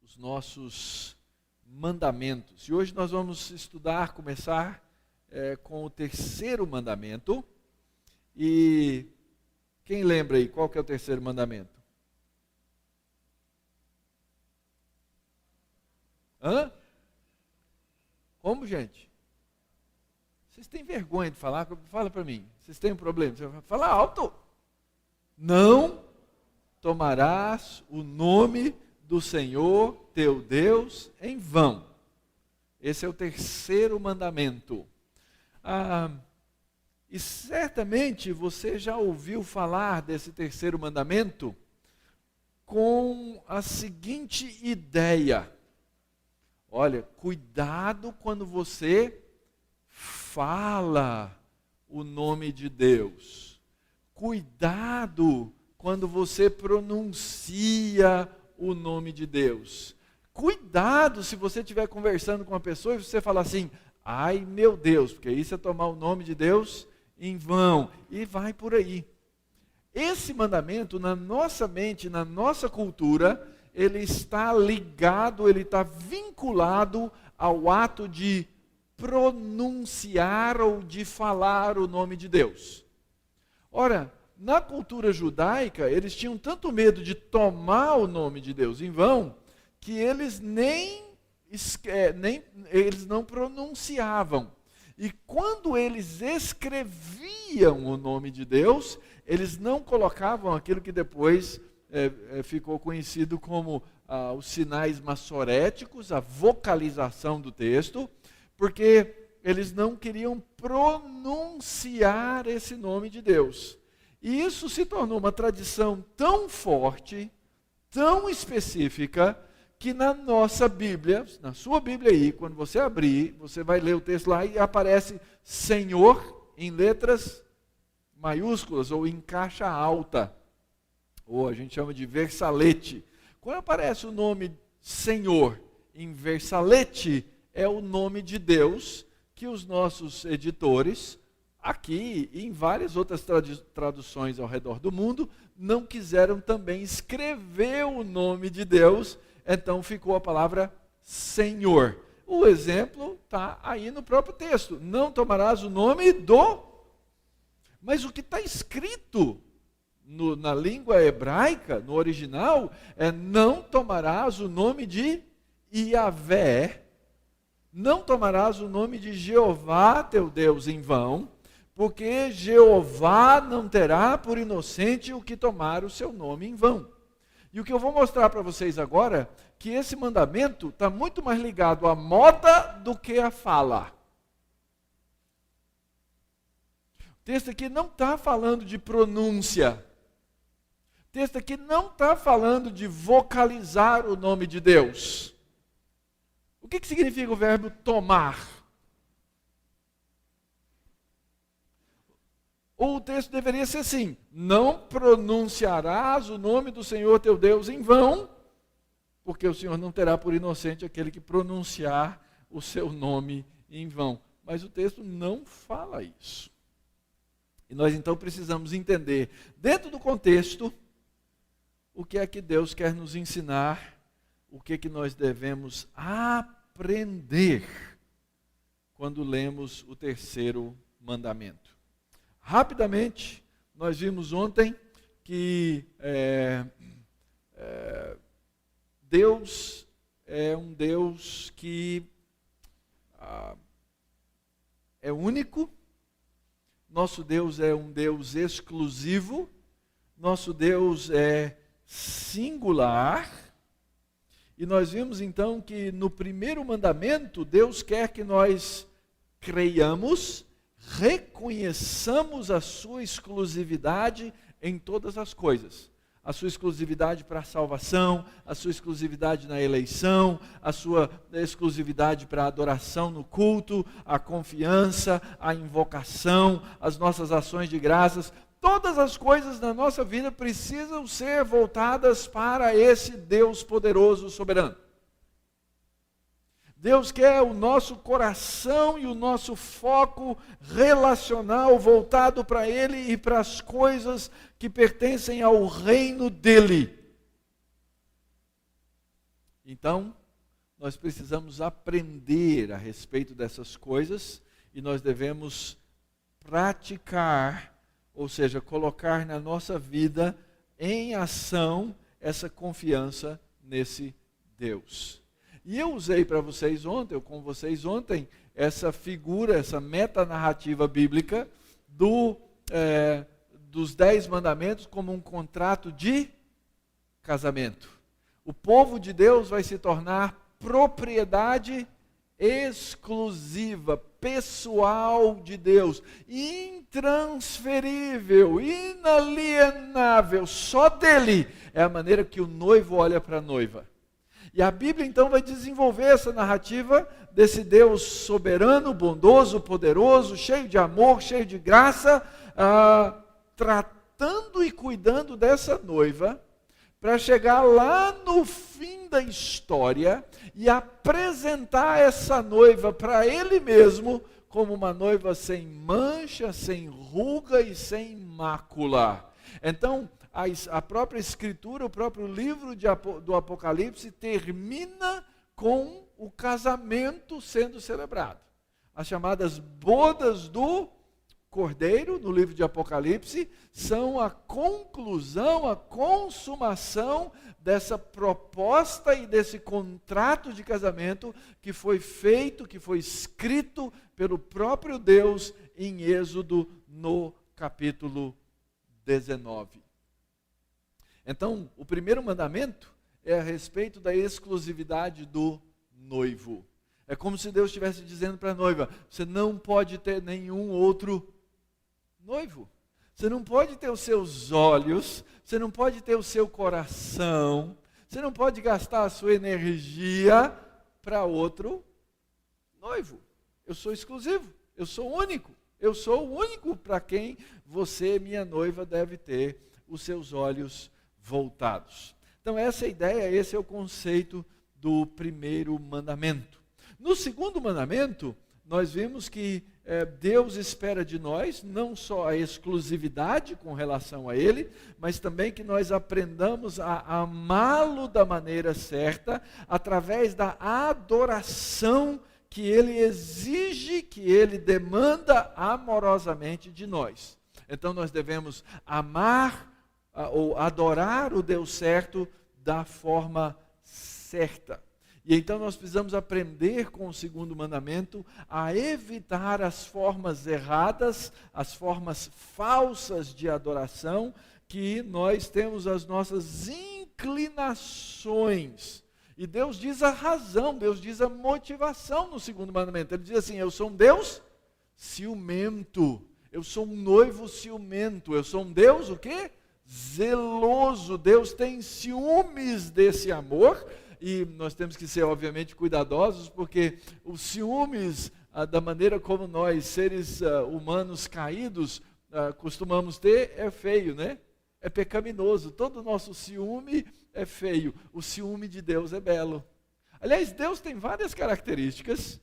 os nossos mandamentos. E hoje nós vamos começar com o terceiro mandamento. E quem lembra aí, qual que é o terceiro mandamento? Hã? Como, gente? Vocês têm vergonha de falar? Fala para mim. Vocês têm um problema? Você fala alto. Não tomarás o nome do Senhor teu Deus em vão. Esse é o terceiro mandamento. E certamente você já ouviu falar desse terceiro mandamento com a seguinte ideia. Olha, cuidado quando você fala o nome de Deus. Cuidado quando você pronuncia o nome de Deus. Cuidado se você estiver conversando com uma pessoa e você falar assim, ai meu Deus, porque isso é tomar o nome de Deus em vão. E vai por aí. Esse mandamento, na nossa mente, na nossa cultura, ele está ligado, ele está vinculado ao ato de pronunciar ou de falar o nome de Deus. Ora, na cultura judaica, eles tinham tanto medo de tomar o nome de Deus em vão, que eles eles não pronunciavam. E quando eles escreviam o nome de Deus, eles não colocavam aquilo que depois ficou conhecido como os sinais maçoréticos, a vocalização do texto, porque eles não queriam pronunciar esse nome de Deus. E isso se tornou uma tradição tão forte, tão específica, que na nossa Bíblia, na sua Bíblia aí, quando você abrir, você vai ler o texto lá e aparece Senhor em letras maiúsculas ou em caixa alta, ou a gente chama de versalete. Quando aparece o nome Senhor em versalete, é o nome de Deus que os nossos editores, aqui e em várias outras traduções ao redor do mundo, não quiseram também escrever o nome de Deus, então ficou a palavra Senhor. O exemplo está aí no próprio texto. Não tomarás o nome do... Mas o que está escrito na língua hebraica, no original, é não tomarás o nome de Yahvé, não tomarás o nome de Jeová teu Deus em vão, porque Jeová não terá por inocente o que tomar o seu nome em vão. E o que eu vou mostrar para vocês agora, que esse mandamento está muito mais ligado à moda do que à fala. O texto aqui não está falando de pronúncia. O texto aqui não está falando de vocalizar o nome de Deus. O que significa o verbo tomar? Ou o texto deveria ser assim: não pronunciarás o nome do Senhor teu Deus em vão, porque o Senhor não terá por inocente aquele que pronunciar o seu nome em vão. Mas o texto não fala isso. E nós então precisamos entender, dentro do contexto, o que é que Deus quer nos ensinar, o que é que nós devemos aprender quando lemos o terceiro mandamento. Rapidamente, nós vimos ontem que Deus é um Deus que é único, nosso Deus é um Deus exclusivo, nosso Deus é singular, e nós vimos então que no primeiro mandamento, Deus quer que nós creiamos, reconheçamos a sua exclusividade em todas as coisas. A sua exclusividade para a salvação, a sua exclusividade na eleição, a sua exclusividade para a adoração no culto, a confiança, a invocação, as nossas ações de graças. Todas as coisas na nossa vida precisam ser voltadas para esse Deus poderoso, soberano. Deus quer o nosso coração e o nosso foco relacional voltado para Ele e para as coisas que pertencem ao reino dEle. Então, nós precisamos aprender a respeito dessas coisas e nós devemos praticar, ou seja, colocar na nossa vida em ação essa confiança nesse Deus. E eu usei para vocês ontem, ou com vocês ontem, essa figura, essa metanarrativa bíblica dos 10 mandamentos como um contrato de casamento. O povo de Deus vai se tornar propriedade exclusiva, pessoal de Deus, intransferível, inalienável, só dele é a maneira que o noivo olha para a noiva. E a Bíblia então vai desenvolver essa narrativa desse Deus soberano, bondoso, poderoso, cheio de amor, cheio de graça, tratando e cuidando dessa noiva, para chegar lá no fim da história e apresentar essa noiva para ele mesmo como uma noiva sem mancha, sem ruga e sem mácula. Então, a própria Escritura, o próprio livro do Apocalipse termina com o casamento sendo celebrado. As chamadas bodas do Cordeiro, no livro de Apocalipse, são a conclusão, a consumação dessa proposta e desse contrato de casamento que foi feito, que foi escrito pelo próprio Deus em Êxodo, no capítulo 19. Então, o primeiro mandamento é a respeito da exclusividade do noivo. É como se Deus estivesse dizendo para a noiva: você não pode ter nenhum outro noivo. Você não pode ter os seus olhos, você não pode ter o seu coração, você não pode gastar a sua energia para outro noivo. Eu sou exclusivo, eu sou único. Eu sou o único para quem você, minha noiva, deve ter os seus olhos voltados. Então essa é a ideia, esse é o conceito do primeiro mandamento. No segundo mandamento, nós vimos que Deus espera de nós não só a exclusividade com relação a Ele, mas também que nós aprendamos a amá-lo da maneira certa, através da adoração que Ele exige, que Ele demanda amorosamente de nós. Então nós devemos amar ou adorar o Deus certo da forma certa. E então nós precisamos aprender com o segundo mandamento a evitar as formas erradas, as formas falsas de adoração, que nós temos as nossas inclinações. E Deus diz a razão, Deus diz a motivação no segundo mandamento. Ele diz assim: eu sou um Deus ciumento, eu sou um noivo ciumento, eu sou um Deus o quê? Zeloso. Deus tem ciúmes desse amor. E nós temos que ser, obviamente, cuidadosos, porque os ciúmes, da maneira como nós, seres humanos caídos, costumamos ter, é feio, né? É pecaminoso. Todo o nosso ciúme é feio. O ciúme de Deus é belo. Aliás, Deus tem várias características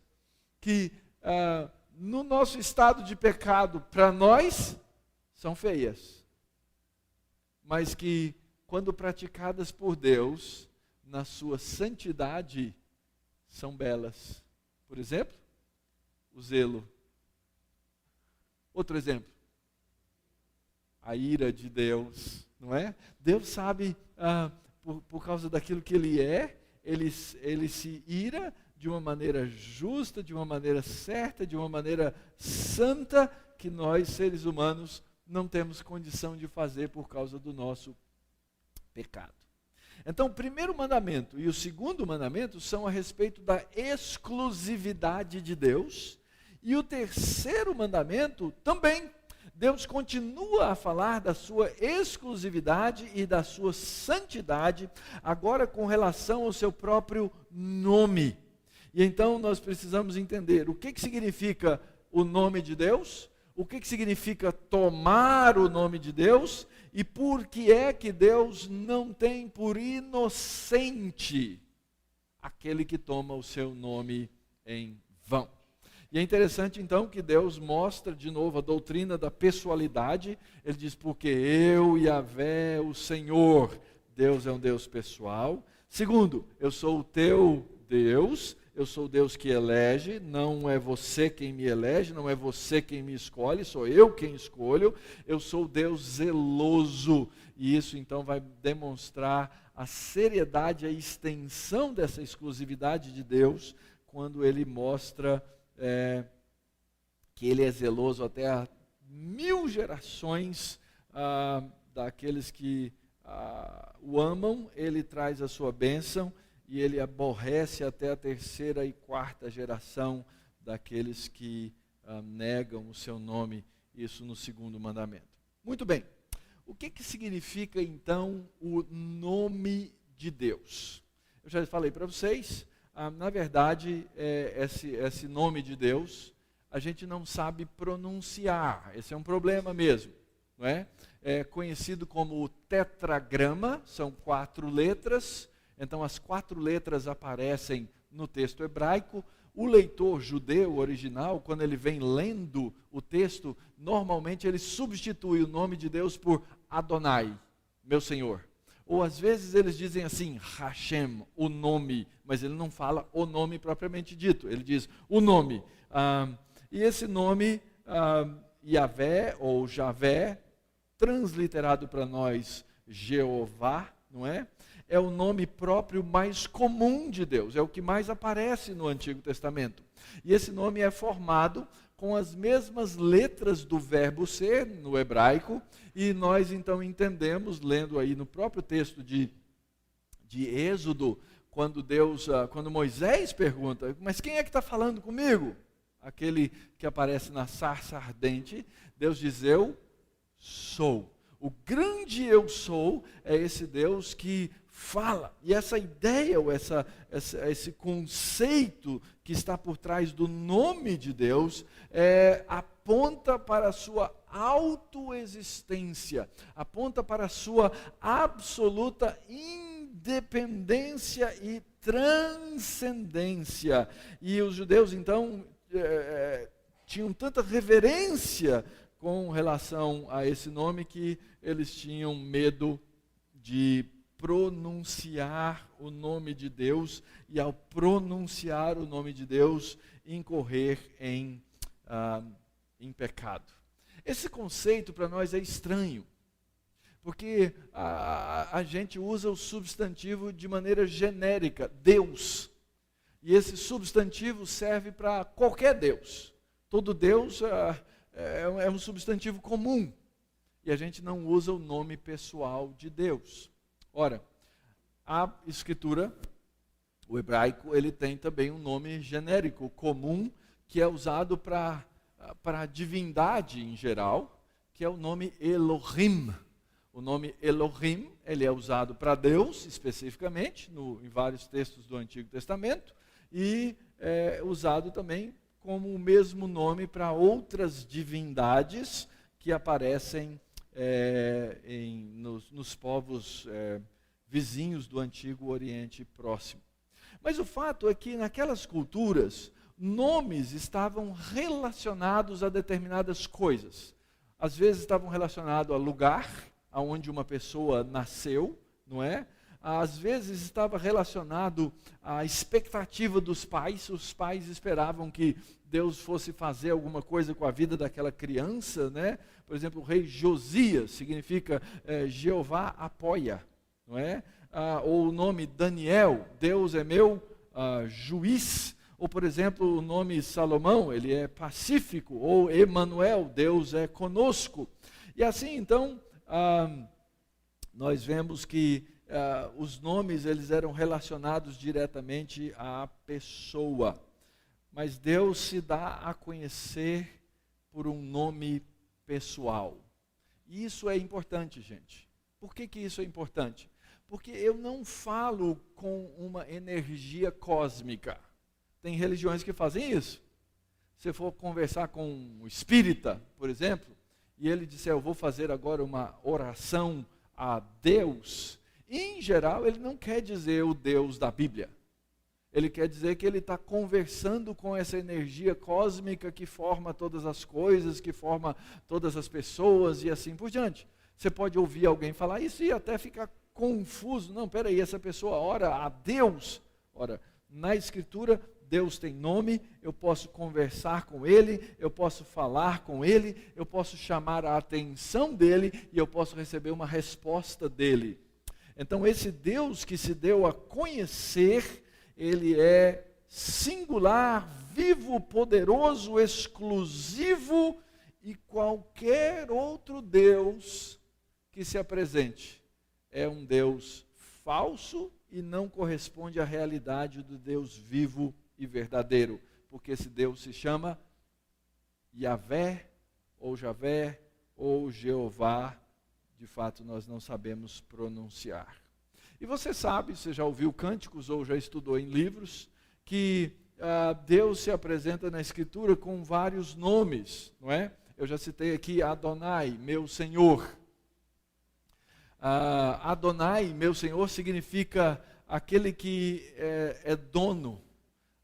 que, no nosso estado de pecado, para nós, são feias. Mas que, quando praticadas por Deus, na sua santidade, são belas. Por exemplo, o zelo. Outro exemplo, a ira de Deus, não é? Deus sabe, por causa daquilo que Ele é, Ele se ira de uma maneira justa, de uma maneira certa, de uma maneira santa, que nós, seres humanos, não temos condição de fazer por causa do nosso pecado. Então, o primeiro mandamento e o segundo mandamento são a respeito da exclusividade de Deus. E o terceiro mandamento também. Deus continua a falar da sua exclusividade e da sua santidade, agora com relação ao seu próprio nome. E então nós precisamos entender o que significa o nome de Deus, o que significa tomar o nome de Deus, e por que é que Deus não tem por inocente aquele que toma o seu nome em vão. E é interessante então que Deus mostra de novo a doutrina da pessoalidade. Ele diz: porque eu, Yahvé, o Senhor, Deus é um Deus pessoal, Segundo, eu sou o teu Deus, eu sou o Deus que elege, não é você quem me elege, não é você quem me escolhe, sou eu quem escolho, eu sou o Deus zeloso. E isso então vai demonstrar a seriedade, a extensão dessa exclusividade de Deus, quando ele mostra que ele é zeloso até a 1000 gerações daqueles que o amam, ele traz a sua bênção, e ele aborrece até a 3ª e 4ª geração daqueles que negam o seu nome, isso no 2º mandamento. Muito bem, o que significa então o nome de Deus? Eu já falei para vocês, na verdade, esse nome de Deus, a gente não sabe pronunciar, esse é um problema mesmo, não é? É conhecido como o tetragrama, são 4 letras, então as 4 letras aparecem no texto hebraico. O leitor judeu original, quando ele vem lendo o texto, normalmente ele substitui o nome de Deus por Adonai, meu Senhor. Ou às vezes eles dizem assim, Hashem, o nome, mas ele não fala o nome propriamente dito, ele diz o nome. E esse nome, Yahvé ou Javé, transliterado para nós, Jeová, não é? É o nome próprio mais comum de Deus, é o que mais aparece no Antigo Testamento. E esse nome é formado com as mesmas letras do verbo ser, no hebraico, e nós então entendemos, lendo aí no próprio texto de Êxodo, quando Moisés pergunta, mas quem é que está falando comigo? Aquele que aparece na sarça ardente, Deus diz, eu sou. O grande eu sou é esse Deus que fala. E essa ideia, ou esse conceito que está por trás do nome de Deus, aponta para a sua autoexistência, aponta para a sua absoluta independência e transcendência. E os judeus, então, tinham tanta reverência com relação a esse nome que eles tinham medo de pronunciar o nome de Deus, e ao pronunciar o nome de Deus, incorrer em pecado. Esse conceito para nós é estranho, porque a gente usa o substantivo de maneira genérica, Deus, e esse substantivo serve para qualquer Deus. Todo Deus é um substantivo comum, e a gente não usa o nome pessoal de Deus. Ora, a Escritura, o hebraico, ele tem também um nome genérico, comum, que é usado para a divindade em geral, que é o nome Elohim. O nome Elohim, ele é usado para Deus, especificamente, em vários textos do Antigo Testamento, e é usado também como o mesmo nome para outras divindades que aparecem nos povos vizinhos do Antigo Oriente Próximo. Mas o fato é que naquelas culturas, nomes estavam relacionados a determinadas coisas. Às vezes estavam relacionados a lugar onde uma pessoa nasceu, não é? Às vezes estava relacionado à expectativa dos pais. Os pais esperavam que Deus fosse fazer alguma coisa com a vida daquela criança, né? Por exemplo, o rei Josias significa Jeová apoia, não é? Ou o nome Daniel, Deus é meu juiz. Ou, por exemplo, o nome Salomão, ele é pacífico. Ou Emanuel, Deus é conosco. E assim, então, nós vemos que os nomes eles eram relacionados diretamente à pessoa. Mas Deus se dá a conhecer por um nome pessoal. E isso é importante, gente. Por que isso é importante? Porque eu não falo com uma energia cósmica. Tem religiões que fazem isso. Se for conversar com um espírita, por exemplo, e ele disser, eu vou fazer agora uma oração a Deus, em geral, ele não quer dizer o Deus da Bíblia. Ele quer dizer que ele está conversando com essa energia cósmica que forma todas as coisas, que forma todas as pessoas e assim por diante. Você pode ouvir alguém falar isso e até ficar confuso. Não, peraí, essa pessoa ora a Deus. Ora, na Escritura, Deus tem nome, eu posso conversar com Ele, eu posso falar com Ele, eu posso chamar a atenção dEle e eu posso receber uma resposta dEle. Então, esse Deus que se deu a conhecer, Ele é singular, vivo, poderoso, exclusivo, e qualquer outro Deus que se apresente é um Deus falso e não corresponde à realidade do Deus vivo e verdadeiro, porque esse Deus se chama Yahvé, ou Javé, ou Jeová. De fato, nós não sabemos pronunciar. E você sabe, você já ouviu cânticos ou já estudou em livros, que Deus se apresenta na Escritura com vários nomes, não é? Eu já citei aqui Adonai, meu Senhor. Adonai, meu Senhor, significa aquele que é dono,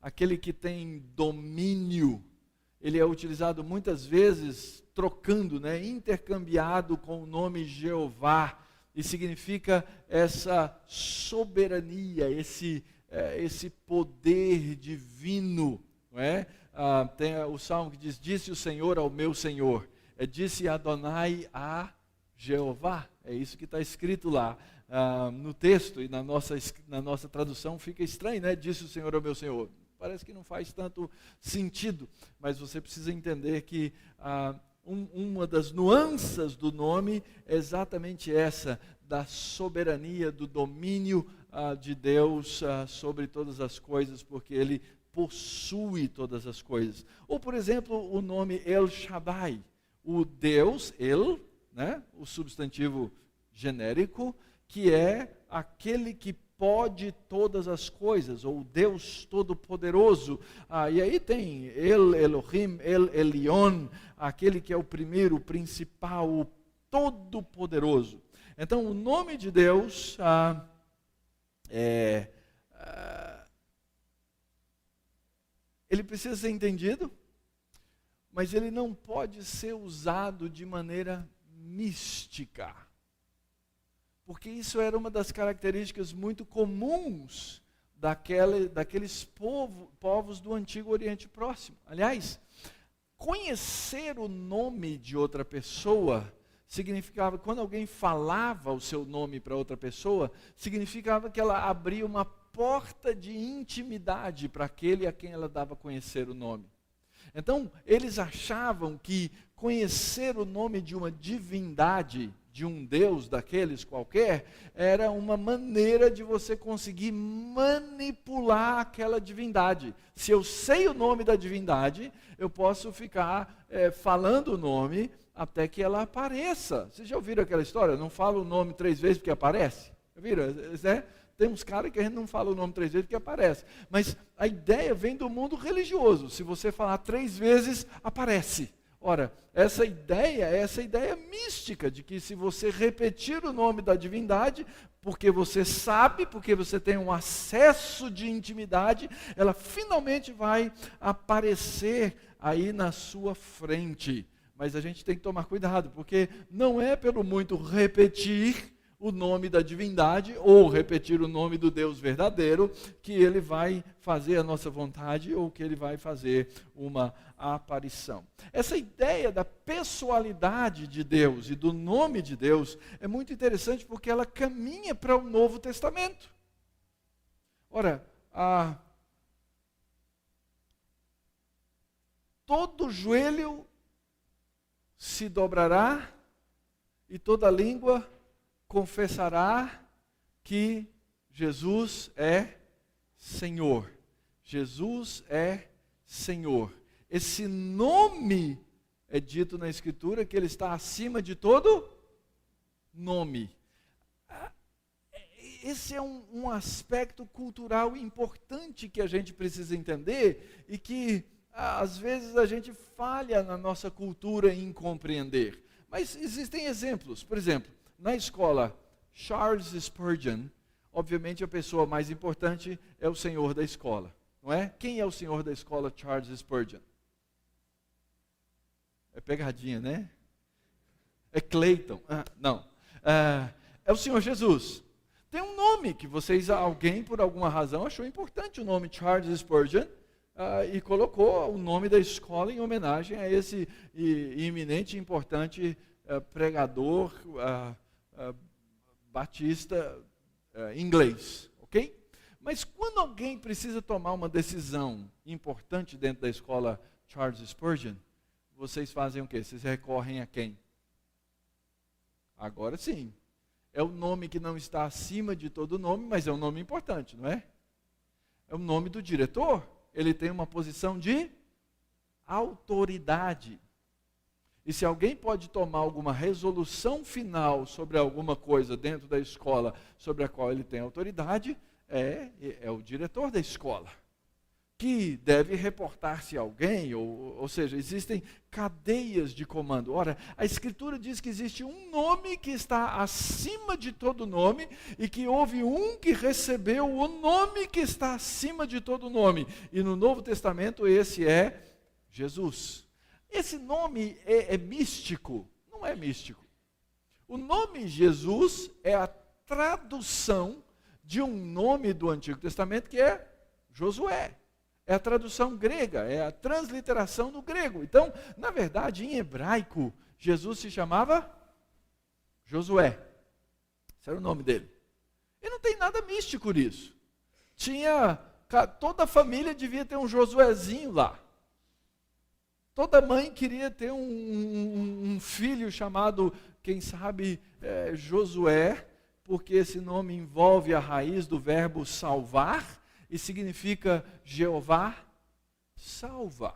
aquele que tem domínio. Ele é utilizado muitas vezes trocando, né, intercambiado com o nome Jeová, e significa essa soberania, esse poder divino, não é? Tem o salmo que diz: disse o Senhor ao meu Senhor, disse Adonai a Jeová, é isso que está escrito lá no texto, e na nossa tradução fica estranho, né? Disse o Senhor ao meu Senhor, parece que não faz tanto sentido, mas você precisa entender que uma das nuances do nome é exatamente essa, da soberania, do domínio de Deus sobre todas as coisas, porque Ele possui todas as coisas. Ou, por exemplo, o nome El Shaddai, o Deus, El, né, o substantivo genérico, que é aquele que pode todas as coisas, ou Deus Todo-Poderoso. E aí tem El Elohim, El Elyon, aquele que é o primeiro, o principal, o Todo-Poderoso. Então, o nome de Deus ele precisa ser entendido, mas ele não pode ser usado de maneira mística, porque isso era uma das características muito comuns daqueles povos do Antigo Oriente Próximo. Aliás, conhecer o nome de outra pessoa significava, quando alguém falava o seu nome para outra pessoa, significava que ela abria uma porta de intimidade para aquele a quem ela dava a conhecer o nome. Então, eles achavam que conhecer o nome de uma divindade, de um Deus daqueles qualquer, era uma maneira de você conseguir manipular aquela divindade. Se eu sei o nome da divindade, eu posso ficar falando o nome até que ela apareça. Vocês já ouviram aquela história? Não fala o nome 3 vezes porque aparece? Viram? Tem uns caras que a gente não fala o nome 3 vezes porque aparece. Mas a ideia vem do mundo religioso. Se você falar 3 vezes, aparece. Ora, essa ideia é essa ideia mística de que se você repetir o nome da divindade, porque você sabe, porque você tem um acesso de intimidade, ela finalmente vai aparecer aí na sua frente. Mas a gente tem que tomar cuidado, porque não é pelo muito repetir o nome da divindade ou repetir o nome do Deus verdadeiro que ele vai fazer a nossa vontade ou que ele vai fazer uma aparição. Essa ideia da pessoalidade de Deus e do nome de Deus é muito interessante porque ela caminha para o Novo Testamento. Ora, todo joelho se dobrará e toda língua confessará que Jesus é Senhor. Jesus é Senhor. Esse nome é dito na Escritura que ele está acima de todo nome. Esse é um aspecto cultural importante que a gente precisa entender e que às vezes a gente falha na nossa cultura em compreender. Mas existem exemplos. Por exemplo, na escola Charles Spurgeon, obviamente a pessoa mais importante é o senhor da escola, não é? Quem é o senhor da escola Charles Spurgeon? É pegadinha, né? É Clayton? Não. É o Senhor Jesus. tem um nome que alguém por alguma razão achou importante, o nome Charles Spurgeon, e colocou o nome da escola em homenagem a esse iminente e importante pregador batista inglês, ok? Mas quando alguém precisa tomar uma decisão importante dentro da escola Charles Spurgeon, vocês fazem o quê? Vocês recorrem a quem? Agora sim. É o nome que não está acima de todo nome, mas é um nome importante, não é? É o nome do diretor. Ele tem uma posição de autoridade. E se alguém pode tomar alguma resolução final sobre alguma coisa dentro da escola sobre a qual ele tem autoridade, é o diretor da escola, que deve reportar-se a alguém, ou seja, existem cadeias de comando. Ora, a Escritura diz que existe um nome que está acima de todo nome, e que houve um que recebeu o nome que está acima de todo nome. E no Novo Testamento esse é Jesus. Esse nome é místico? Não é místico. O nome Jesus é a tradução de um nome do Antigo Testamento que é Josué. É a tradução grega, é a transliteração do grego. Então, na verdade, em hebraico, Jesus se chamava Josué. Esse era o nome dele. E não tem nada místico nisso. Toda a família devia ter um Josuézinho lá. Toda mãe queria ter um filho chamado, quem sabe, Josué, porque esse nome envolve a raiz do verbo salvar, e significa Jeová salva.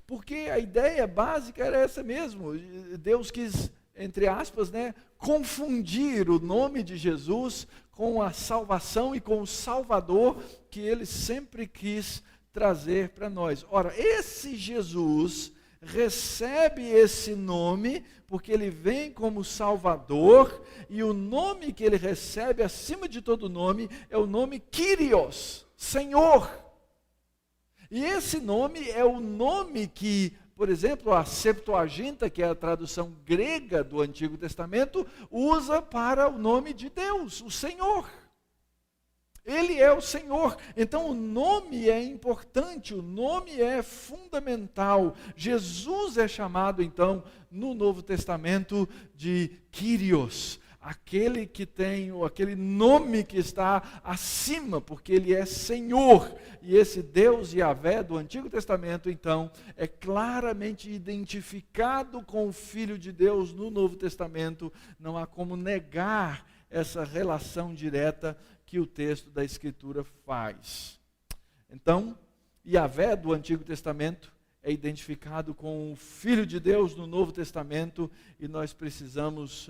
Porque a ideia básica era essa mesmo. Deus quis, entre aspas, confundir o nome de Jesus com a salvação e com o Salvador que ele sempre quis trazer para nós. Ora, esse Jesus recebe esse nome porque ele vem como Salvador, e o nome que ele recebe acima de todo nome é o nome Kyrios, Senhor. E esse nome é o nome que, por exemplo, a Septuaginta, que é a tradução grega do Antigo Testamento, usa para o nome de Deus, o Senhor. Ele é o Senhor. Então o nome é importante, o nome é fundamental. Jesus é chamado então no Novo Testamento de Kyrios, aquele que tem aquele nome que está acima, porque ele é Senhor. E esse Deus Yahvé do Antigo Testamento então é claramente identificado com o Filho de Deus no Novo Testamento. Não há como negar essa relação direta que o texto da Escritura faz. Então, Yahvé do Antigo Testamento é identificado com o Filho de Deus no Novo Testamento, e nós precisamos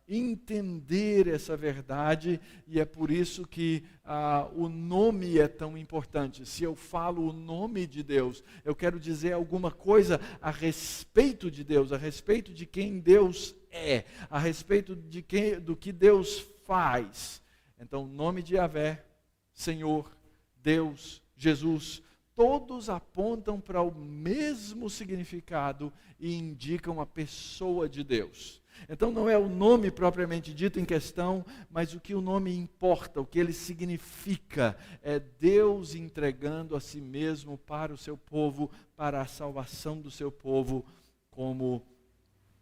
entender essa verdade, e é por isso que o nome é tão importante. Se eu falo o nome de Deus, eu quero dizer alguma coisa a respeito de Deus, a respeito de quem Deus é, a respeito do que Deus faz. Então, o nome de Yahvé, Senhor, Deus, Jesus, todos apontam para o mesmo significado e indicam a pessoa de Deus. Então, não é o nome propriamente dito em questão, mas o que o nome importa, o que ele significa, é Deus entregando a si mesmo para o seu povo, para a salvação do seu povo, como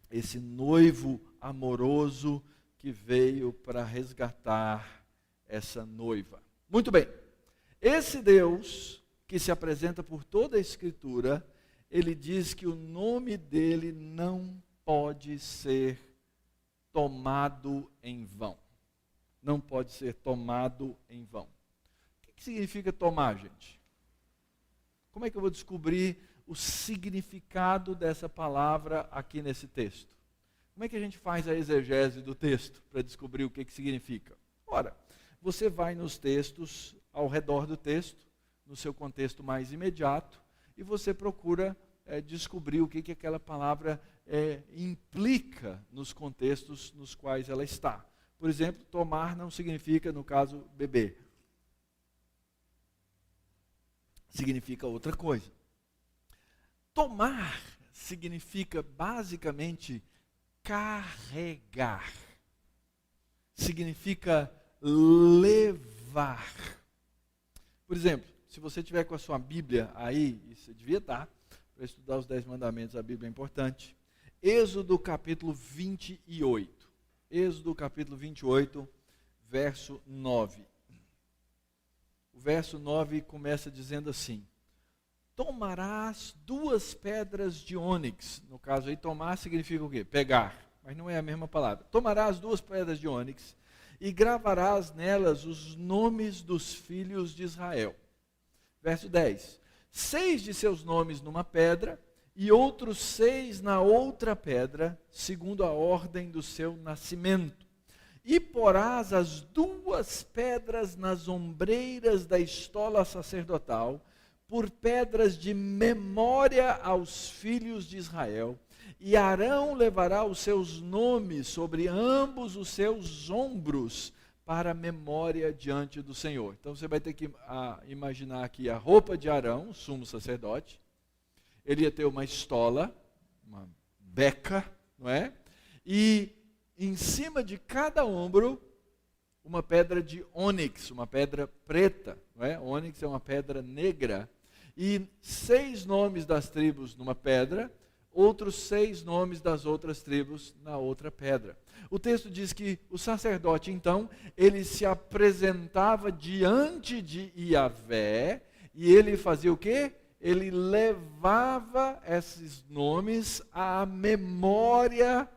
esse noivo amoroso que veio para resgatar essa noiva. Muito bem, esse Deus que se apresenta por toda a Escritura, ele diz que o nome dele não pode ser tomado em vão. Não pode ser tomado em vão. O que significa tomar, gente? Como é que eu vou descobrir o significado dessa palavra aqui nesse texto? Como é que a gente faz a exegese do texto para descobrir o que significa? Ora, você vai nos textos, ao redor do texto, no seu contexto mais imediato, e você procura descobrir o que aquela palavra implica nos contextos nos quais ela está. Por exemplo, tomar não significa, no caso, beber. Significa outra coisa. Tomar significa basicamente carregar. significa levar. Por exemplo, se você tiver com a sua Bíblia aí, e você devia estar, para estudar os 10 mandamentos, a Bíblia é importante. Êxodo capítulo 28. Êxodo capítulo 28, verso 9. O verso 9 começa dizendo assim: tomarás 2 pedras de ônix. No caso aí, tomar significa o quê? Pegar, mas não é a mesma palavra. Tomarás 2 pedras de ônix e gravarás nelas os nomes dos filhos de Israel. Verso 10. 6 de seus nomes numa pedra e outros 6 na outra pedra, segundo a ordem do seu nascimento. E porás as 2 pedras nas ombreiras da estola sacerdotal, por pedras de memória aos filhos de Israel. E Arão levará os seus nomes sobre ambos os seus ombros, para memória diante do Senhor. Então você vai ter que imaginar aqui a roupa de Arão, o sumo sacerdote. Ele ia ter uma estola, uma beca, não é? E em cima de cada ombro, uma pedra de ônix, uma pedra preta, não é? Ônix é uma pedra negra. E 6 nomes das tribos numa pedra, outros 6 nomes das outras tribos na outra pedra. O texto diz que o sacerdote, então, ele se apresentava diante de Iavé, e ele fazia o quê? Ele levava esses nomes à memória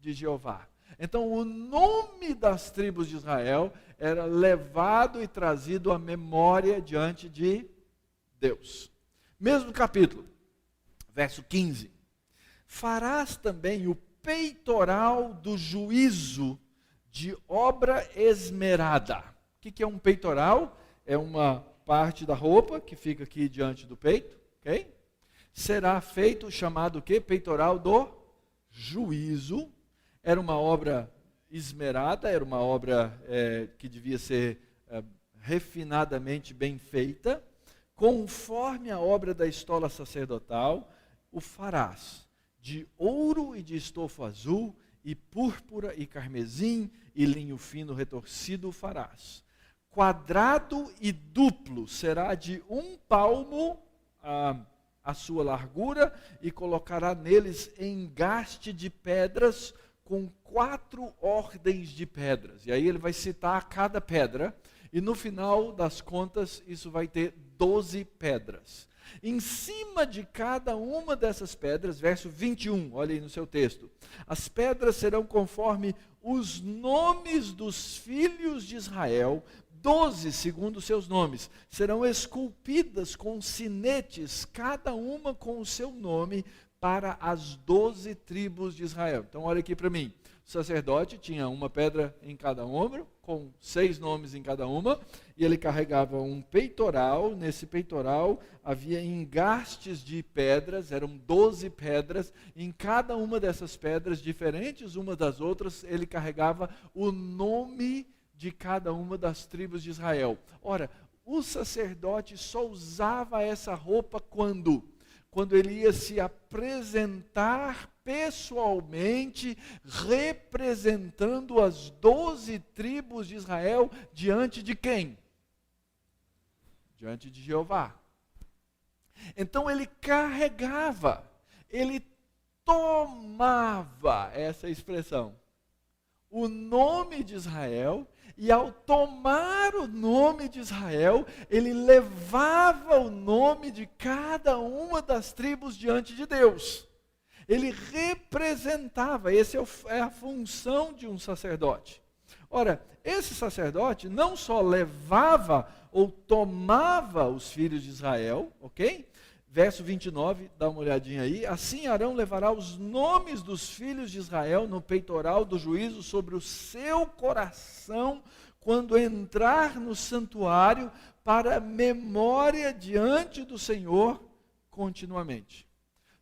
de Jeová. Então, o nome das tribos de Israel era levado e trazido à memória diante de Deus. Mesmo capítulo, verso 15. Farás também o peitoral do juízo de obra esmerada. O que é um peitoral? É uma parte da roupa que fica aqui diante do peito, ok? Será feito chamado o quê? Peitoral do juízo. Era uma obra esmerada, era uma obra que devia ser refinadamente bem feita. Conforme a obra da estola sacerdotal, o farás de ouro e de estofo azul, e púrpura e carmesim, e linho fino retorcido o farás. Quadrado e duplo será de 1 palmo a sua largura, e colocará neles engaste de pedras com 4 ordens de pedras. E aí ele vai citar cada pedra, e no final das contas isso vai ter 12 pedras. Em cima de cada uma dessas pedras, verso 21, olha aí no seu texto. As pedras serão conforme os nomes dos filhos de Israel, 12 segundo os seus nomes. Serão esculpidas com sinetes, cada uma com o seu nome, para as 12 tribos de Israel. Então olha aqui para mim. O sacerdote tinha uma pedra em cada ombro, com 6 nomes em cada uma, e ele carregava um peitoral. Nesse peitoral havia engastes de pedras, eram 12 pedras. Em cada uma dessas pedras, diferentes umas das outras, ele carregava o nome de cada uma das tribos de Israel. Ora, o sacerdote só usava essa roupa quando ele ia se apresentar pessoalmente, representando as 12 tribos de Israel diante de quem? Diante de Jeová. Então ele carregava, ele tomava, essa expressão, o nome de Israel, e ao tomar o nome de Israel, ele levava o nome de cada uma das tribos diante de Deus. Ele representava, essa é a função de um sacerdote. Ora, esse sacerdote não só levava ou tomava os filhos de Israel, ok? Verso 29, dá uma olhadinha aí. Assim Arão levará os nomes dos filhos de Israel no peitoral do juízo sobre o seu coração, quando entrar no santuário, para memória diante do Senhor continuamente.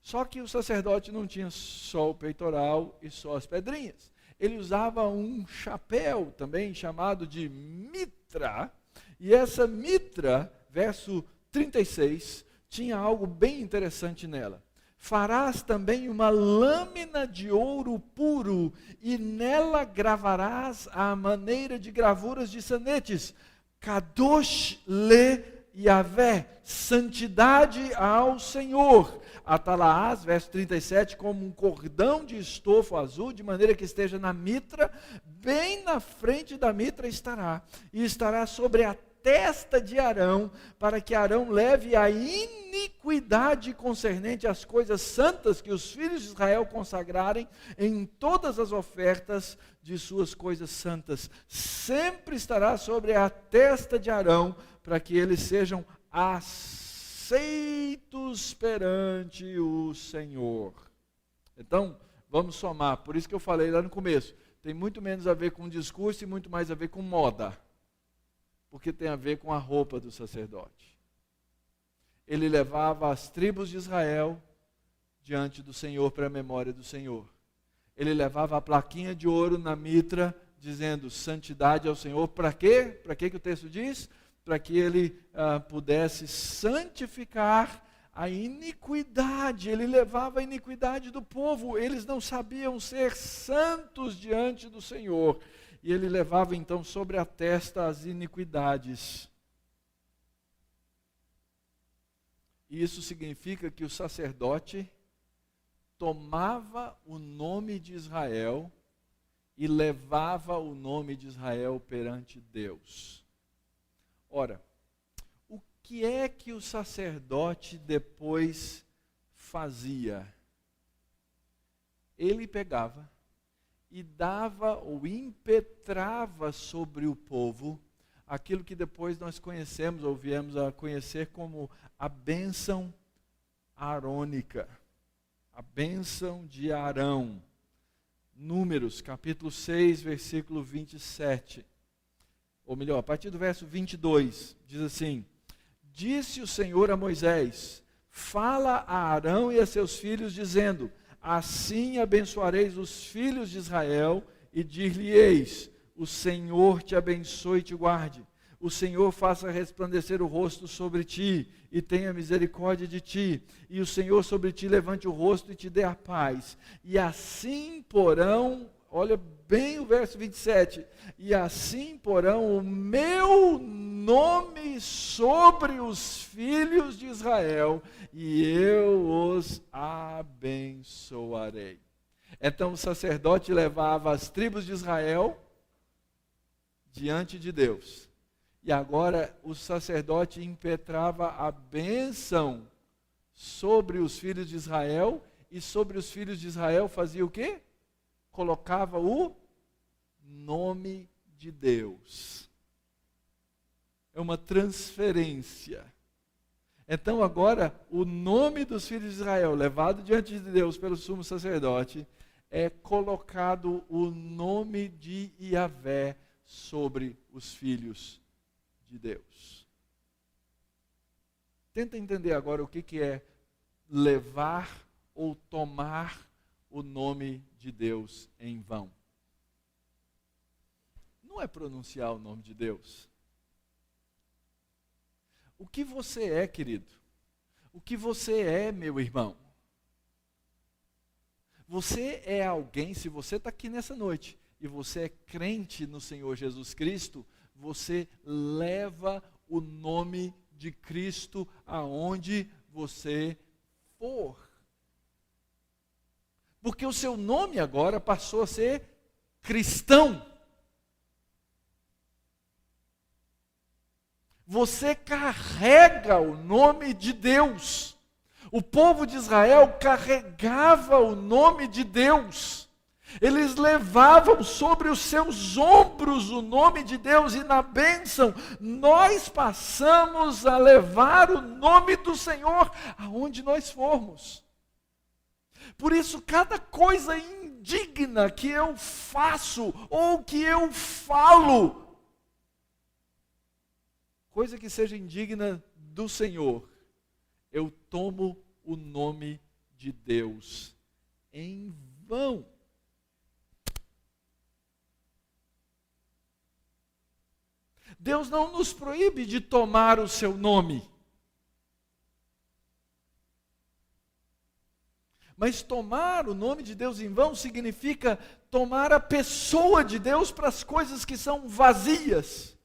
Só que o sacerdote não tinha só o peitoral e só as pedrinhas. Ele usava um chapéu também chamado de mitra. E essa mitra, verso 36, tinha algo bem interessante nela. Farás também uma lâmina de ouro puro, e nela gravarás a maneira de gravuras de sanetes. Kadosh le Yahvé, santidade ao Senhor. Atalaás, verso 37, como um cordão de estofo azul, de maneira que esteja na mitra, bem na frente da mitra estará, e estará sobre a testa de Arão, para que Arão leve a iniquidade concernente às coisas santas que os filhos de Israel consagrarem em todas as ofertas de suas coisas santas. Sempre estará sobre a testa de Arão, para que eles sejam aceitos perante o Senhor. Então, vamos somar. Por isso que eu falei lá no começo. Tem muito menos a ver com discurso e muito mais a ver com moda. Porque tem a ver com a roupa do sacerdote. Ele levava as tribos de Israel diante do Senhor para a memória do Senhor. Ele levava a plaquinha de ouro na mitra, dizendo santidade ao Senhor. Para quê? Para que o texto diz? Para que ele pudesse santificar a iniquidade. Ele levava a iniquidade do povo. Eles não sabiam ser santos diante do Senhor. E ele levava então sobre a testa as iniquidades. E isso significa que o sacerdote tomava o nome de Israel e levava o nome de Israel perante Deus. Ora, o que é que o sacerdote depois fazia? Ele pegava e dava ou impetrava sobre o povo aquilo que depois nós conhecemos ou viemos a conhecer como a bênção arônica, a bênção de Arão. Números, capítulo 6, versículo 27. Ou melhor, a partir do verso 22, diz assim: Disse o Senhor a Moisés: Fala a Arão e a seus filhos, dizendo: Assim abençoareis os filhos de Israel, e dir-lhe-eis: O Senhor te abençoe e te guarde. O Senhor faça resplandecer o rosto sobre ti, e tenha misericórdia de ti. E o Senhor sobre ti levante o rosto e te dê a paz. E assim porão, olha bem o verso 27, e assim porão o meu nome sobre os filhos de Israel, e eu os abençoarei. Então o sacerdote levava as tribos de Israel diante de Deus. E agora o sacerdote impetrava a bênção sobre os filhos de Israel, e sobre os filhos de Israel fazia o quê? Colocava o nome de Deus. É uma transferência. Então agora, o nome dos filhos de Israel, levado diante de Deus pelo sumo sacerdote, é colocado o nome de Yahvé sobre os filhos de Deus. Tenta entender agora o que é levar ou tomar o nome de Deus em vão. Não é pronunciar o nome de Deus. O que você é, querido? O que você é, meu irmão? Você é alguém, se você está aqui nessa noite e você é crente no Senhor Jesus Cristo, você leva o nome de Cristo aonde você for. Porque o seu nome agora passou a ser cristão. Você carrega o nome de Deus. O povo de Israel carregava o nome de Deus. Eles levavam sobre os seus ombros o nome de Deus, e na bênção nós passamos a levar o nome do Senhor aonde nós formos. Por isso, cada coisa indigna que eu faço ou que eu falo, coisa que seja indigna do Senhor, eu tomo o nome de Deus em vão. Deus não nos proíbe de tomar o seu nome. Mas tomar o nome de Deus em vão significa tomar a pessoa de Deus para as coisas que são vazias,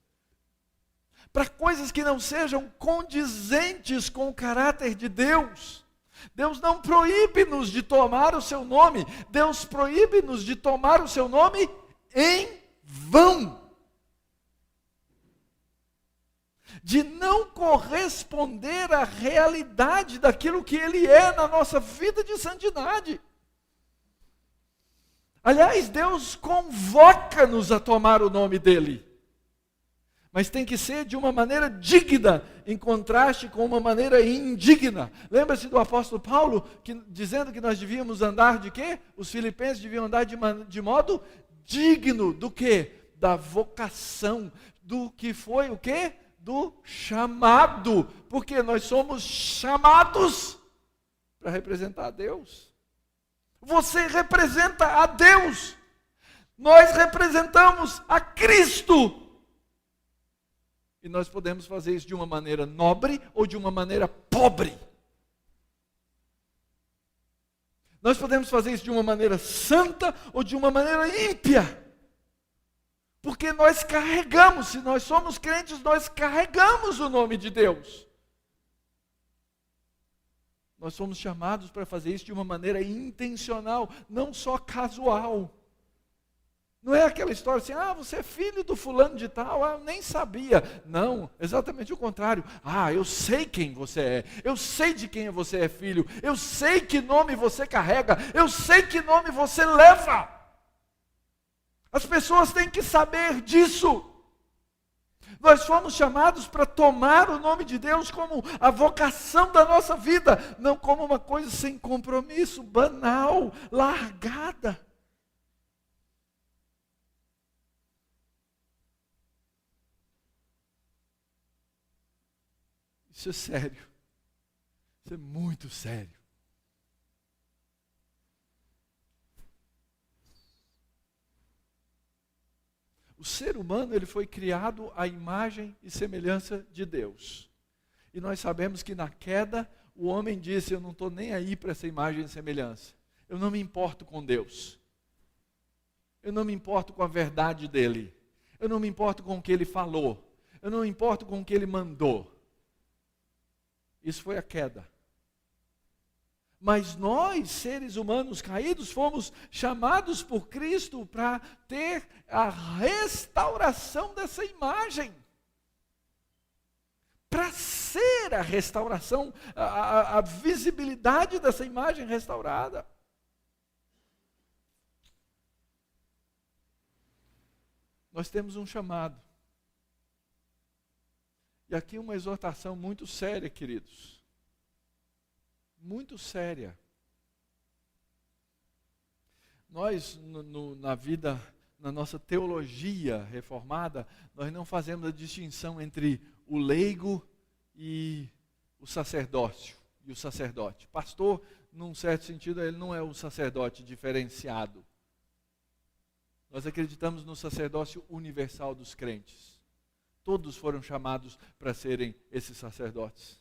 para coisas que não sejam condizentes com o caráter de Deus. Deus não proíbe-nos de tomar o seu nome, Deus proíbe-nos de tomar o seu nome em vão. De não corresponder à realidade daquilo que Ele é na nossa vida de santidade. Aliás, Deus convoca-nos a tomar o nome dEle. Mas tem que ser de uma maneira digna, em contraste com uma maneira indigna. Lembra-se do apóstolo Paulo, dizendo que nós devíamos andar de quê? Os filipenses deviam andar de modo digno do quê? Da vocação, do que foi o quê? Do chamado, porque nós somos chamados para representar a Deus. Você representa a Deus, nós representamos a Cristo, e nós podemos fazer isso de uma maneira nobre ou de uma maneira pobre. Nós podemos fazer isso de uma maneira santa ou de uma maneira ímpia. Porque nós carregamos, se nós somos crentes, nós carregamos o nome de Deus. Nós somos chamados para fazer isso de uma maneira intencional, não só casual. Não é aquela história assim, você é filho do fulano de tal, eu nem sabia. Não, exatamente o contrário. Eu sei quem você é, eu sei de quem você é filho, eu sei que nome você carrega, eu sei que nome você leva. As pessoas têm que saber disso. Nós fomos chamados para tomar o nome de Deus como a vocação da nossa vida, não como uma coisa sem compromisso, banal, largada. Isso é sério. Isso é muito sério. O ser humano, ele foi criado à imagem e semelhança de Deus. E nós sabemos que na queda, o homem disse, eu não estou nem aí para essa imagem e semelhança. Eu não me importo com Deus. Eu não me importo com a verdade dele. Eu não me importo com o que ele falou. Eu não me importo com o que ele mandou. Isso foi a queda. Mas nós, seres humanos caídos, fomos chamados por Cristo para ter a restauração dessa imagem. Para ser a restauração, a visibilidade dessa imagem restaurada. Nós temos um chamado. E aqui uma exortação muito séria, queridos. Muito séria. Nós, na vida, na nossa teologia reformada, nós não fazemos a distinção entre o leigo e o sacerdócio, e o sacerdote. Pastor, num certo sentido, ele não é um sacerdote diferenciado. Nós acreditamos no sacerdócio universal dos crentes. Todos foram chamados para serem esses sacerdotes.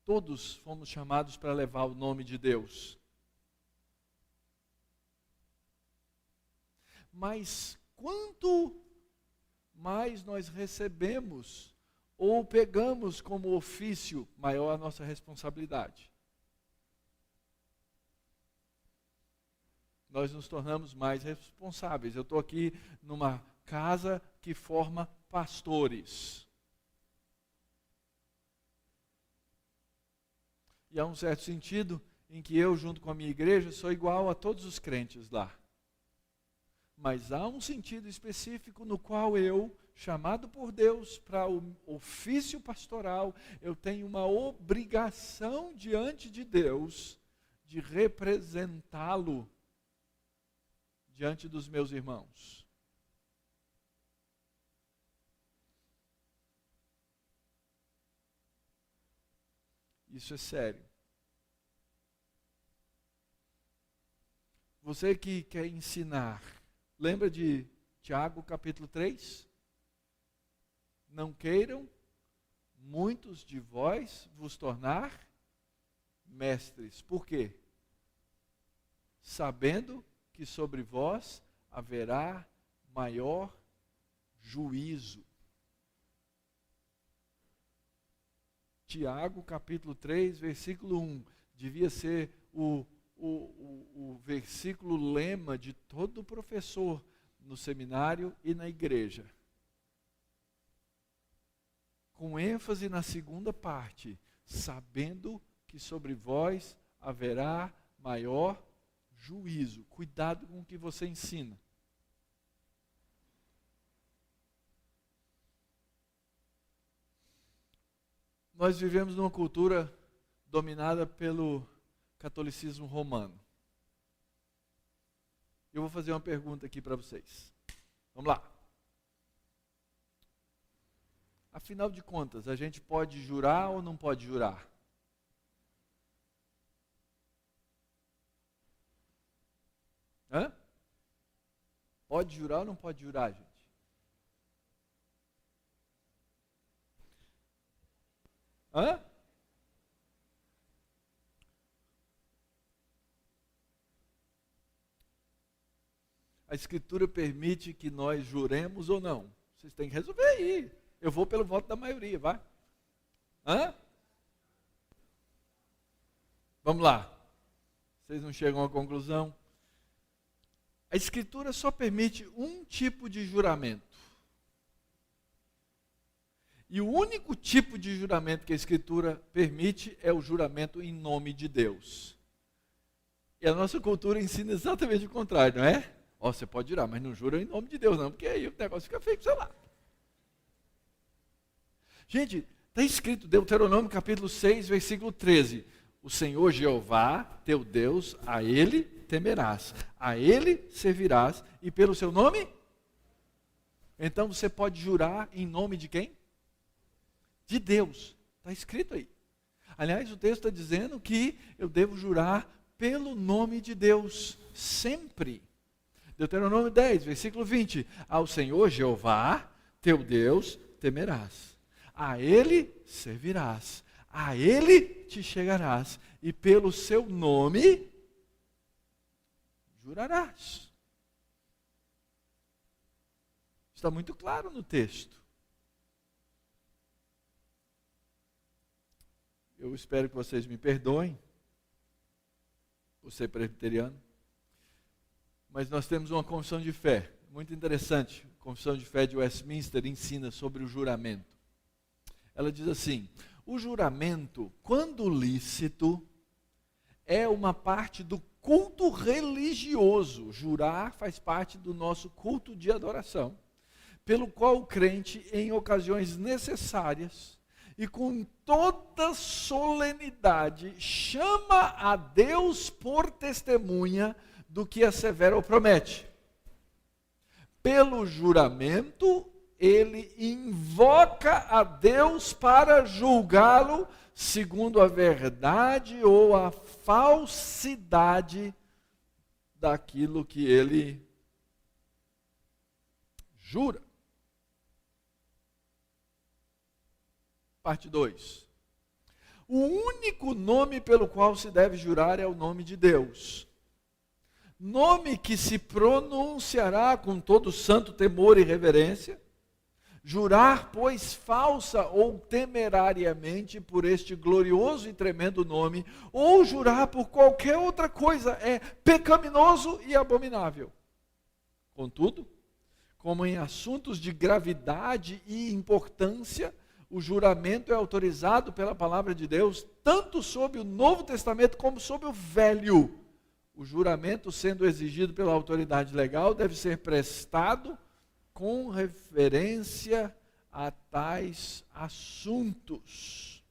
Todos fomos chamados para levar o nome de Deus. Mas quanto mais nós recebemos ou pegamos como ofício, maior a nossa responsabilidade. Nós nos tornamos mais responsáveis. Eu estou aqui numa casa que forma pastores. E há um certo sentido em que eu, junto com a minha igreja, sou igual a todos os crentes lá. Mas há um sentido específico no qual eu, chamado por Deus para o ofício pastoral, eu tenho uma obrigação diante de Deus de representá-lo diante dos meus irmãos. Isso é sério. Você que quer ensinar, lembra de Tiago capítulo 3? Não queiram muitos de vós vos tornar mestres. Por quê? Sabendo que sobre vós haverá maior juízo. Tiago, capítulo 3, versículo 1, devia ser o versículo lema de todo professor no seminário e na igreja. Com ênfase na segunda parte, sabendo que sobre vós haverá maior juízo. Cuidado com o que você ensina. Nós vivemos numa cultura dominada pelo catolicismo romano. Eu vou fazer uma pergunta aqui para vocês. Vamos lá. Afinal de contas, a gente pode jurar ou não pode jurar? Hã? Pode jurar ou não pode jurar, gente? Hã? A Escritura permite que nós juremos ou não? Vocês têm que resolver aí. Eu vou pelo voto da maioria, vai. Hã? Vamos lá. Vocês não chegam à conclusão? A Escritura só permite um tipo de juramento. E o único tipo de juramento que a Escritura permite é o juramento em nome de Deus. E a nossa cultura ensina exatamente o contrário, não é? Ó, você pode jurar, mas não jura em nome de Deus não, porque aí o negócio fica feio, sei lá. Gente, está escrito, Deuteronômio capítulo 6, versículo 13. O Senhor Jeová, teu Deus, a Ele temerás, a Ele servirás, e pelo seu nome? Então você pode jurar em nome de quem? De Deus. Está escrito aí. Aliás, o texto está dizendo que eu devo jurar pelo nome de Deus, sempre. Deuteronômio 10, versículo 20. Ao Senhor Jeová, teu Deus, temerás. A Ele servirás. A Ele te chegarás. E pelo seu nome jurarás. Está muito claro no texto. Eu espero que vocês me perdoem, por ser presbiteriano, mas nós temos uma confissão de fé, muito interessante. A confissão de fé de Westminster ensina sobre o juramento. Ela diz assim: o juramento, quando lícito, é uma parte do culto religioso. Jurar faz parte do nosso culto de adoração, pelo qual o crente, em ocasiões necessárias, e com toda solenidade, chama a Deus por testemunha do que assevera ou promete. Pelo juramento, ele invoca a Deus para julgá-lo segundo a verdade ou a falsidade daquilo que ele jura. Parte 2. O único nome pelo qual se deve jurar é o nome de Deus. Nome que se pronunciará com todo santo temor e reverência. Jurar, pois, falsa ou temerariamente por este glorioso e tremendo nome, ou jurar por qualquer outra coisa, é pecaminoso e abominável. Contudo, como em assuntos de gravidade e importância, o juramento é autorizado pela palavra de Deus, tanto sob o Novo Testamento como sob o Velho. O juramento, sendo exigido pela autoridade legal, deve ser prestado com referência a tais assuntos.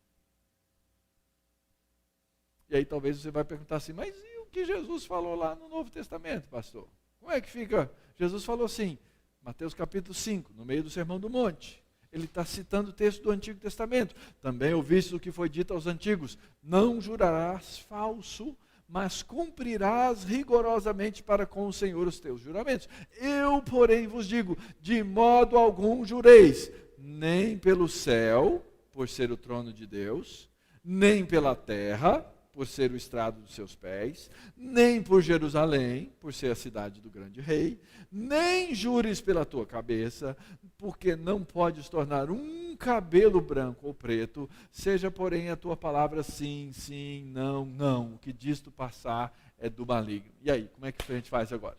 E aí talvez você vai perguntar assim: mas e o que Jesus falou lá no Novo Testamento, pastor? Como é que fica? Jesus falou assim, Mateus capítulo 5, no meio do Sermão do Monte. Ele está citando o texto do Antigo Testamento. Também ouviste o que foi dito aos antigos: não jurarás falso, mas cumprirás rigorosamente para com o Senhor os teus juramentos. Eu, porém, vos digo, de modo algum jureis, nem pelo céu, por ser o trono de Deus, nem pela terra, por ser o estrado dos seus pés, nem por Jerusalém, por ser a cidade do grande rei, nem jures pela tua cabeça, porque não podes tornar um cabelo branco ou preto, seja porém a tua palavra sim, sim, não, não, o que disto passar é do maligno. E aí, como é que a gente faz agora?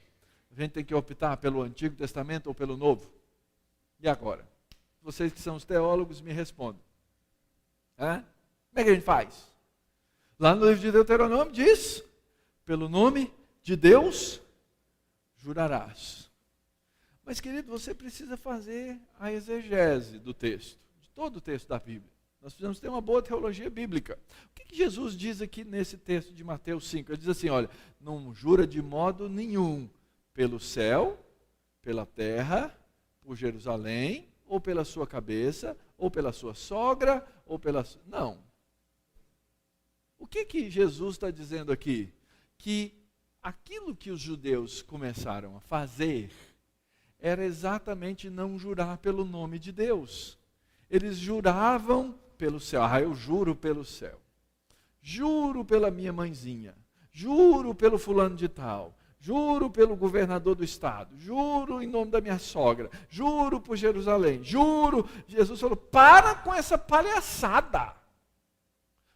A gente tem que optar pelo Antigo Testamento ou pelo Novo? E agora? Vocês que são os teólogos me respondam. Como é que a gente faz? Lá no livro de Deuteronômio diz, pelo nome de Deus, jurarás. Mas, querido, você precisa fazer a exegese do texto, de todo o texto da Bíblia. Nós precisamos ter uma boa teologia bíblica. O que Jesus diz aqui nesse texto de Mateus 5? Ele diz assim, olha, não jura de modo nenhum pelo céu, pela terra, por Jerusalém, ou pela sua cabeça, ou pela sua sogra, ou pela... Não. O que Jesus está dizendo aqui? Que aquilo que os judeus começaram a fazer era exatamente não jurar pelo nome de Deus. Eles juravam pelo céu. Eu juro pelo céu. Juro pela minha mãezinha. Juro pelo fulano de tal. Juro pelo governador do estado. Juro em nome da minha sogra. Juro por Jerusalém. Juro. Jesus falou, para com essa palhaçada.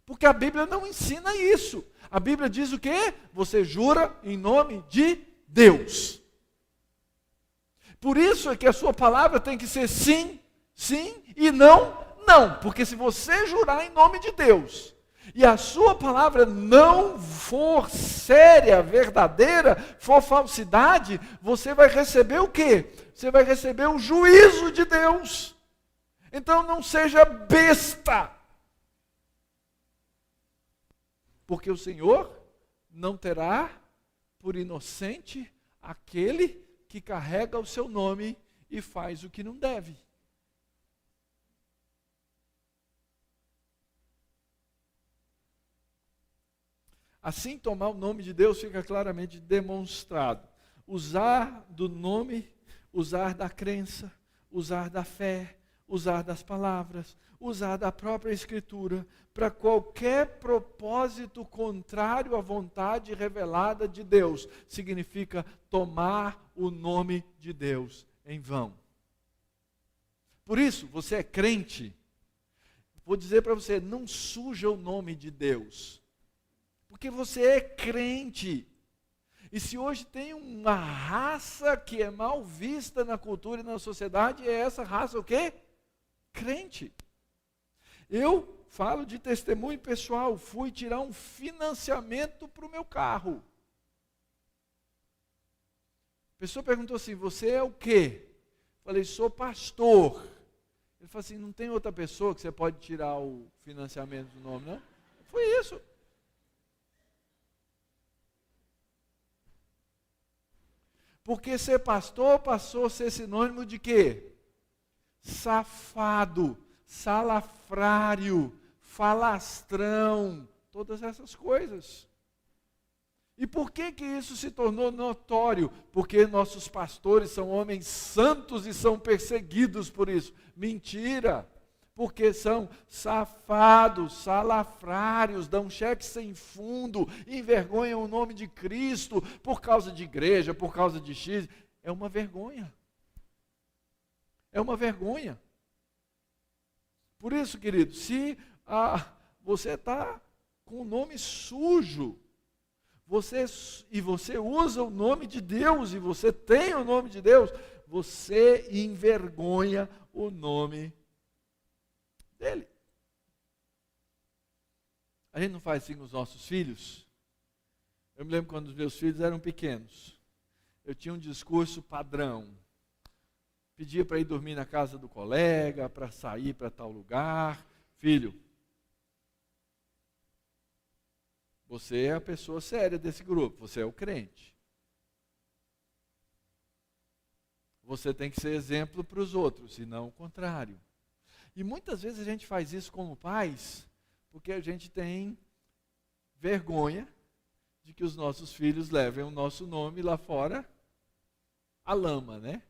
Porque a Bíblia não ensina isso. A Bíblia diz o quê? Você jura em nome de Deus. Por isso é que a sua palavra tem que ser sim, sim e não, não. Porque se você jurar em nome de Deus, e a sua palavra não for séria, verdadeira, for falsidade, você vai receber o quê? Você vai receber o juízo de Deus. Então não seja besta. Porque o Senhor não terá por inocente aquele que carrega o seu nome e faz o que não deve. Assim, tomar o nome de Deus fica claramente demonstrado. Usar do nome, usar da crença, usar da fé, usar das palavras, usar da própria Escritura, para qualquer propósito contrário à vontade revelada de Deus, significa tomar o nome de Deus em vão. Por isso, você é crente, vou dizer para você, não suja o nome de Deus, porque você é crente. E se hoje tem uma raça que é mal vista na cultura e na sociedade, é essa raça o quê? Crente. Eu falo de testemunho pessoal, fui tirar um financiamento para o meu carro. A pessoa perguntou assim, você é o quê? Falei, sou pastor. Ele falou assim, não tem outra pessoa que você pode tirar o financiamento do nome, não? Foi isso. Porque ser pastor passou a ser sinônimo de quê? Safado, salafrário, falastrão, todas essas coisas. E por que isso se tornou notório? Porque nossos pastores são homens santos e são perseguidos por isso. Mentira! Porque são safados, salafrários, dão cheque sem fundo, envergonham o nome de Cristo por causa de igreja, por causa de X. É uma vergonha. É uma vergonha. Por isso, querido, se você está com o nome sujo, você usa o nome de Deus, e você tem o nome de Deus, você envergonha o nome dele. A gente não faz assim com os nossos filhos? Eu me lembro quando os meus filhos eram pequenos. Eu tinha um discurso padrão. Pedia para ir dormir na casa do colega, para sair para tal lugar. Filho, você é a pessoa séria desse grupo, você é o crente. Você tem que ser exemplo para os outros, e não o contrário. E muitas vezes a gente faz isso como pais, porque a gente tem vergonha de que os nossos filhos levem o nosso nome lá fora à lama, né?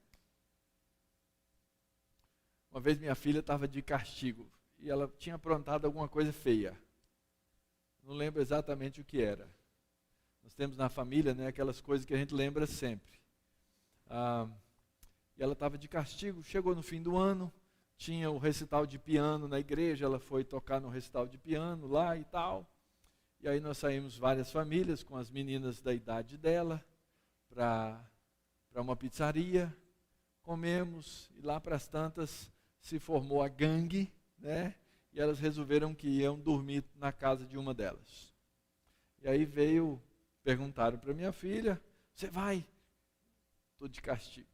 Uma vez minha filha estava de castigo e ela tinha aprontado alguma coisa feia. não lembro exatamente o que era. Nós temos na família, né, aquelas coisas que a gente lembra sempre. E ela estava de castigo, chegou no fim do ano, tinha o recital de piano na igreja, ela foi tocar no recital de piano lá e tal. E aí nós saímos várias famílias com as meninas da idade dela para uma pizzaria, comemos e lá para as tantas se formou a gangue, né? E elas resolveram que iam dormir na casa de uma delas. E aí perguntaram para minha filha, você vai? Estou de castigo.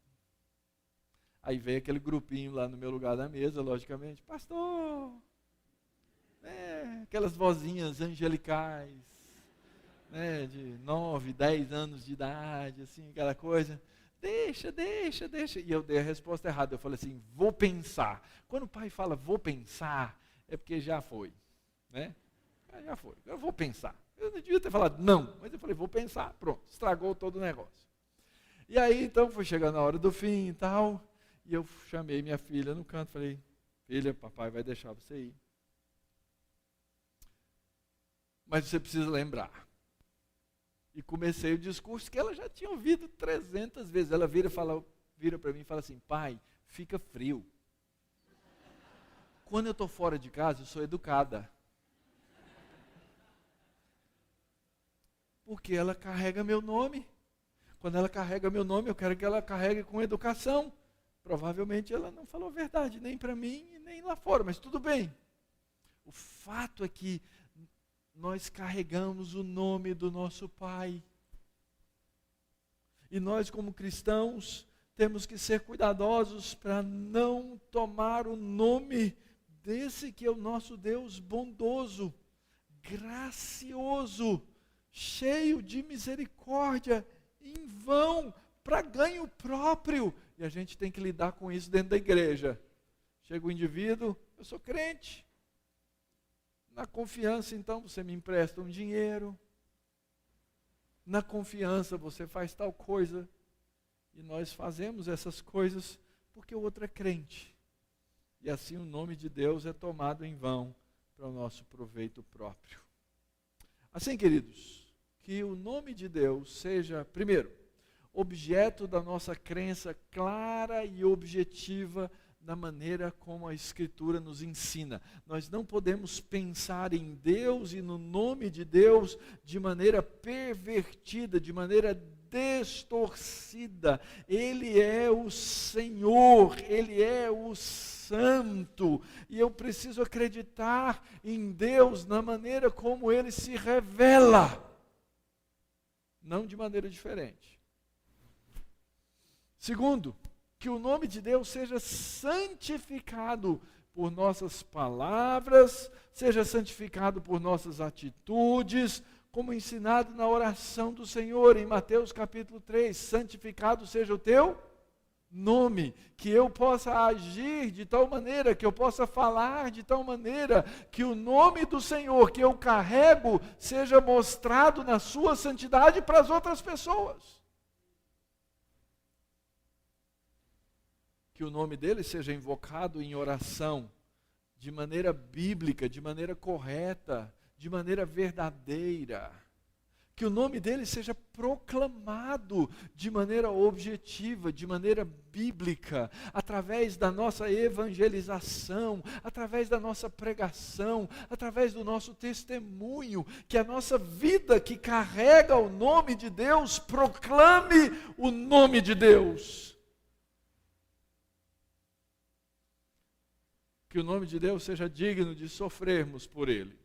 Aí veio aquele grupinho lá no meu lugar da mesa, logicamente, pastor, aquelas vozinhas angelicais, né, de 9, 10 anos de idade, assim, aquela coisa, deixa. E eu dei a resposta errada, eu falei assim, vou pensar. Quando o pai fala vou pensar, é porque já foi, né? Já foi, eu vou pensar. Eu não devia ter falado não, mas eu falei, vou pensar, pronto, estragou todo o negócio. E aí, então, foi chegando a hora do fim e tal, e eu chamei minha filha no canto, falei, filha, papai vai deixar você ir. Mas você precisa lembrar. E comecei o discurso que ela já tinha ouvido 300 vezes. Ela vira para mim e fala assim, pai, fica frio. Quando eu estou fora de casa, eu sou educada. Porque ela carrega meu nome. Quando ela carrega meu nome, eu quero que ela carregue com educação. Provavelmente ela não falou a verdade, nem para mim, nem lá fora, mas tudo bem. O fato é que nós carregamos o nome do nosso Pai. E nós, como cristãos, temos que ser cuidadosos para não tomar o nome desse que é o nosso Deus bondoso, gracioso, cheio de misericórdia, em vão, para ganho próprio. E a gente tem que lidar com isso dentro da igreja. Chega o indivíduo, eu sou crente. Na confiança, então, você me empresta um dinheiro. Na confiança, você faz tal coisa. E nós fazemos essas coisas porque o outro é crente. E assim o nome de Deus é tomado em vão para o nosso proveito próprio. Assim, queridos, que o nome de Deus seja, primeiro, objeto da nossa crença clara e objetiva da maneira como a Escritura nos ensina. Nós não podemos pensar em Deus e no nome de Deus de maneira pervertida, de maneira distorcida. Ele é o Senhor, Ele é o Santo, e eu preciso acreditar em Deus na maneira como Ele se revela, não de maneira diferente. Segundo, que o nome de Deus seja santificado por nossas palavras, seja santificado por nossas atitudes, como ensinado na oração do Senhor em Mateus capítulo 3, santificado seja o teu nome, que eu possa agir de tal maneira, que eu possa falar de tal maneira, que o nome do Senhor que eu carrego seja mostrado na sua santidade para as outras pessoas. Que o nome dele seja invocado em oração, de maneira bíblica, de maneira correta, de maneira verdadeira. Que o nome dele seja proclamado de maneira objetiva, de maneira bíblica, através da nossa evangelização, através da nossa pregação, através do nosso testemunho, que a nossa vida que carrega o nome de Deus, proclame o nome de Deus. Que o nome de Deus seja digno de sofrermos por ele.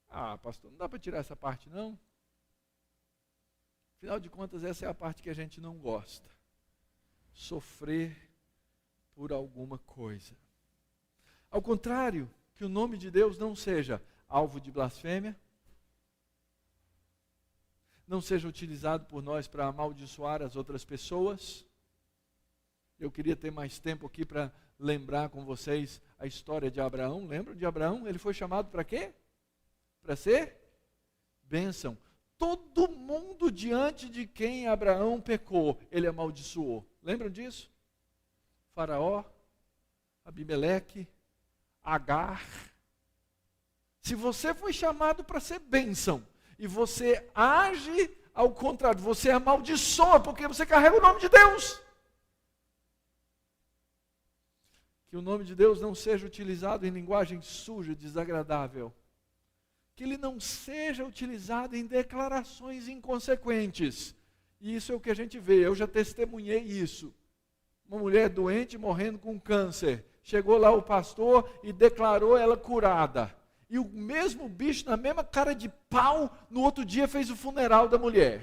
Ah, pastor, não dá para tirar essa parte não? Afinal de contas, essa é a parte que a gente não gosta. Sofrer por alguma coisa. Ao contrário, que o nome de Deus não seja alvo de blasfêmia, não seja utilizado por nós para amaldiçoar as outras pessoas. Eu queria ter mais tempo aqui para lembrar com vocês a história de Abraão. Lembram de Abraão? Ele foi chamado para quê? Para ser bênção. Todo mundo diante de quem Abraão pecou, ele amaldiçoou. Lembram disso? Faraó, Abimeleque, Agar. Se você foi chamado para ser bênção, e você age ao contrário, você amaldiçoa, porque você carrega o nome de Deus. Que o nome de Deus não seja utilizado em linguagem suja, desagradável. Que ele não seja utilizado em declarações inconsequentes. E isso é o que a gente vê, eu já testemunhei isso. Uma mulher doente morrendo com câncer. Chegou lá o pastor e declarou ela curada. E o mesmo bicho, na mesma cara de pau, no outro dia fez o funeral da mulher.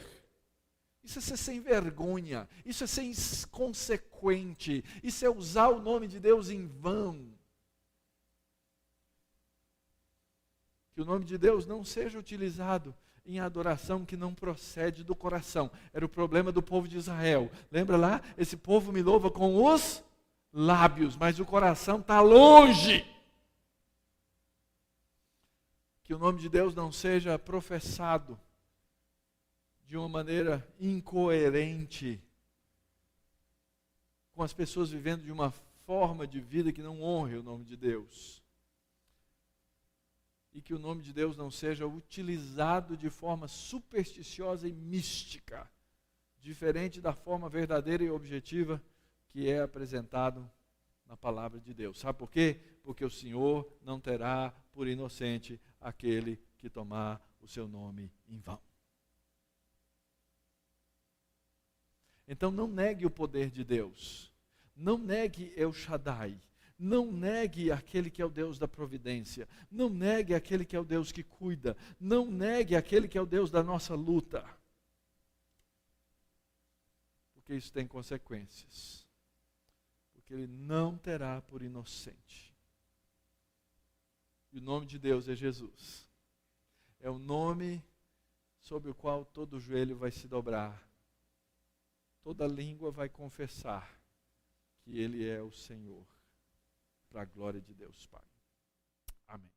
Isso é ser sem vergonha, isso é ser inconsequente, isso é usar o nome de Deus em vão. Que o nome de Deus não seja utilizado em adoração que não procede do coração. Era o problema do povo de Israel. Lembra lá? Esse povo me louva com os lábios, mas o coração está longe. Que o nome de Deus não seja professado de uma maneira incoerente, com as pessoas vivendo de uma forma de vida que não honre o nome de Deus. E que o nome de Deus não seja utilizado de forma supersticiosa e mística, diferente da forma verdadeira e objetiva que é apresentado na palavra de Deus. Sabe por quê? Porque o Senhor não terá por inocente aquele que tomar o seu nome em vão. Então não negue o poder de Deus, não negue El Shaddai, não negue aquele que é o Deus da providência, não negue aquele que é o Deus que cuida, não negue aquele que é o Deus da nossa luta, porque isso tem consequências, porque Ele não terá por inocente. E o nome de Deus é Jesus, é o nome sobre o qual todo joelho vai se dobrar, toda língua vai confessar que Ele é o Senhor, para a glória de Deus Pai. Amém.